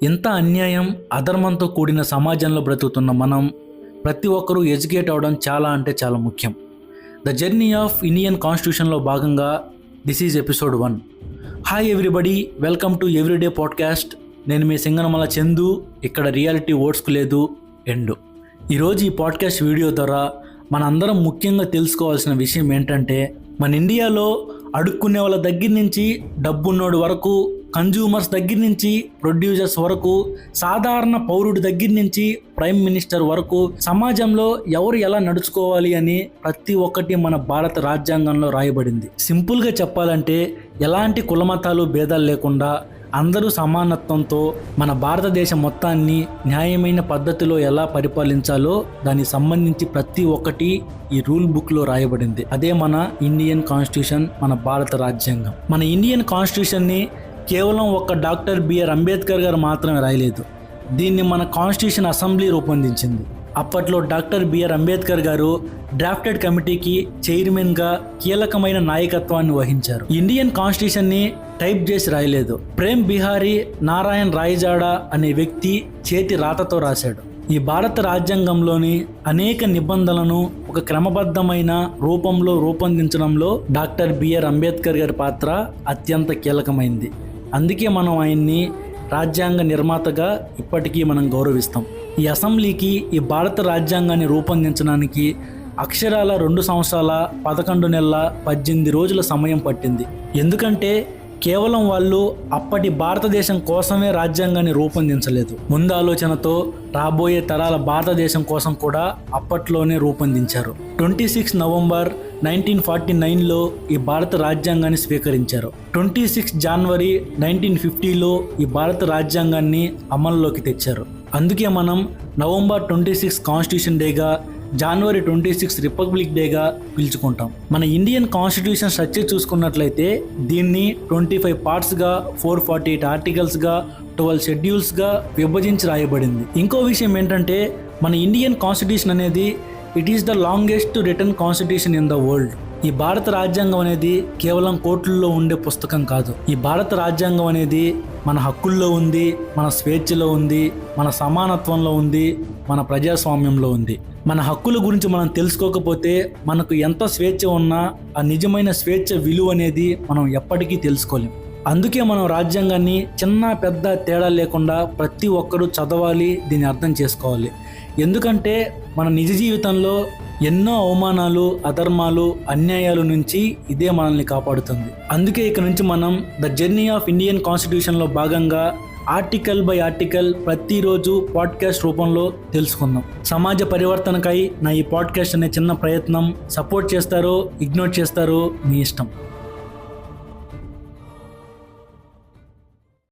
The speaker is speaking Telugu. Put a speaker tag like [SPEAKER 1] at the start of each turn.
[SPEAKER 1] ఇంత అన్యాయం, అధర్మంతో కూడిన సమాజంలో బ్రతుకుతున్న మనం ప్రతి ఒక్కరూ ఎడ్యుకేట్ అవ్వడం చాలా అంటే చాలా ముఖ్యం. ద జర్నీ ఆఫ్ ఇండియన్ కాన్స్టిట్యూషన్లో భాగంగా this is episode 1. Hi everybody, welcome to everyday podcast. నేను మీ సింగనమల చందు. ఇక్కడ రియాలిటీ ఓట్స్కు లేదు ఎండు. ఈరోజు ఈ పాడ్కాస్ట్ వీడియో ద్వారా మనందరం ముఖ్యంగా తెలుసుకోవాల్సిన విషయం ఏంటంటే, మన ఇండియాలో అడుక్కునే వాళ్ళ దగ్గర నుంచి డబ్బున్నోడు వరకు, కన్జ్యూమర్స్ దగ్గర నుంచి ప్రొడ్యూసర్స్ వరకు, సాధారణ పౌరుడి దగ్గర నుంచి ప్రైమ్ మినిస్టర్ వరకు సమాజంలో ఎవరు ఎలా నడుచుకోవాలి అని ప్రతి ఒక్కటి మన భారత రాజ్యాంగంలో రాయబడింది. సింపుల్గా చెప్పాలంటే ఎలాంటి కులమతాలు భేదాలు లేకుండా అందరూ సమానత్వంతో మన భారతదేశం మొత్తాన్ని న్యాయమైన పద్ధతిలో ఎలా పరిపాలించాలో దానికి సంబంధించి ప్రతి ఒక్కటి ఈ రూల్ బుక్లో రాయబడింది. అదే మన ఇండియన్ కాన్స్టిట్యూషన్, మన భారత రాజ్యాంగం. మన ఇండియన్ కాన్స్టిట్యూషన్ని కేవలం ఒక్క డాక్టర్ బిఆర్ అంబేద్కర్ గారు మాత్రమే రాయలేదు. దీన్ని మన కాన్స్టిట్యూషన్ అసెంబ్లీ రూపొందించింది. అప్పట్లో డాక్టర్ బిఆర్ అంబేద్కర్ గారు డ్రాఫ్టెడ్ కమిటీకి చైర్మన్గా కీలకమైన నాయకత్వాన్ని వహించారు. ఇండియన్ కాన్స్టిట్యూషన్ని టైప్ చేసి రాయలేదు. ప్రేమ్ బిహారీ నారాయణ్ రాయజాడా అనే వ్యక్తి చేతి రాతతో రాశాడు. ఈ భారత రాజ్యాంగంలోని అనేక నిబంధనలను ఒక క్రమబద్ధమైన రూపంలో రూపొందించడంలో డాక్టర్ బిఆర్ అంబేద్కర్ గారి పాత్ర అత్యంత కీలకమైంది. అందుకే మనం ఆయన్ని రాజ్యాంగ నిర్మాతగా ఇప్పటికీ మనం గౌరవిస్తాం. ఈ అసెంబ్లీకి ఈ భారత రాజ్యాంగాన్ని రూపొందించడానికి అక్షరాల 2 సంవత్సరాల 11 నెలల 18 రోజుల సమయం పట్టింది. ఎందుకంటే కేవలం వాళ్ళు అప్పటి భారతదేశం కోసమే రాజ్యాంగాన్ని రూపొందించలేదు. ముందు ఆలోచనతో రాబోయే తరాల భారతదేశం కోసం కూడా అప్పట్లోనే రూపొందించారు. 26 నవంబర్ 1949లో ఈ భారత రాజ్యాంగాన్ని స్వీకరించారు. 26 జనవరి 1950లో ఈ భారత రాజ్యాంగాన్ని అమల్లోకి తెచ్చారు. అందుకే మనం నవంబర్ 26 కాన్స్టిట్యూషన్ డేగా, జనవరి 26 రిపబ్లిక్ డేగా పిలుచుకుంటాం. మన ఇండియన్ కాన్స్టిట్యూషన్ స్ట్రక్చర్ చూసుకున్నట్లయితే దీన్ని 25 పార్ట్స్గా, 448 ఆర్టికల్స్గా, 12 షెడ్యూల్స్గా విభజించి రాయబడింది. ఇంకో విషయం ఏంటంటే, మన ఇండియన్ కాన్స్టిట్యూషన్ అనేది it is the longest written constitution in the world. ఈ భారత రాజ్యాంగం అనేది కేవలం కోర్టుల్లో ఉండే పుస్తకం కాదు. ఈ భారత రాజ్యాంగం అనేది మన హక్కుల్లో ఉంది, మన స్వేచ్ఛలో ఉంది, మన సమానత్వంలో ఉంది, మన ప్రజాస్వామ్యంలో ఉంది. మన హక్కుల గురించి మనం తెలుసుకోకపోతే మనకు ఎంత స్వేచ్ఛ ఉన్నా ఆ నిజమైన స్వేచ్ఛ విలువ అనేది మనం ఎప్పటికీ తెలుసుకోలేం. అందుకే మనం రాజ్యాంగాన్ని చిన్న పెద్ద తేడా లేకుండా ప్రతి ఒక్కరూ చదవాలి, దీన్ని అర్థం చేసుకోవాలి. ఎందుకంటే మన నిజ జీవితంలో ఎన్నో అవమానాలు, అధర్మాలు, అన్యాయాల నుంచి ఇదే మనల్ని కాపాడుతుంది. అందుకే ఇక నుంచి మనం ద జర్నీ ఆఫ్ ఇండియన్ కాన్స్టిట్యూషన్లో భాగంగా ఆర్టికల్ బై ఆర్టికల్ ప్రతిరోజు పాడ్కాస్ట్ రూపంలో తెలుసుకుందాం. సమాజ పరివర్తనకై నా ఈ పాడ్కాస్ట్ అనే చిన్న ప్రయత్నం. సపోర్ట్ చేస్తారో ఇగ్నోర్ చేస్తారో మీ ఇష్టం.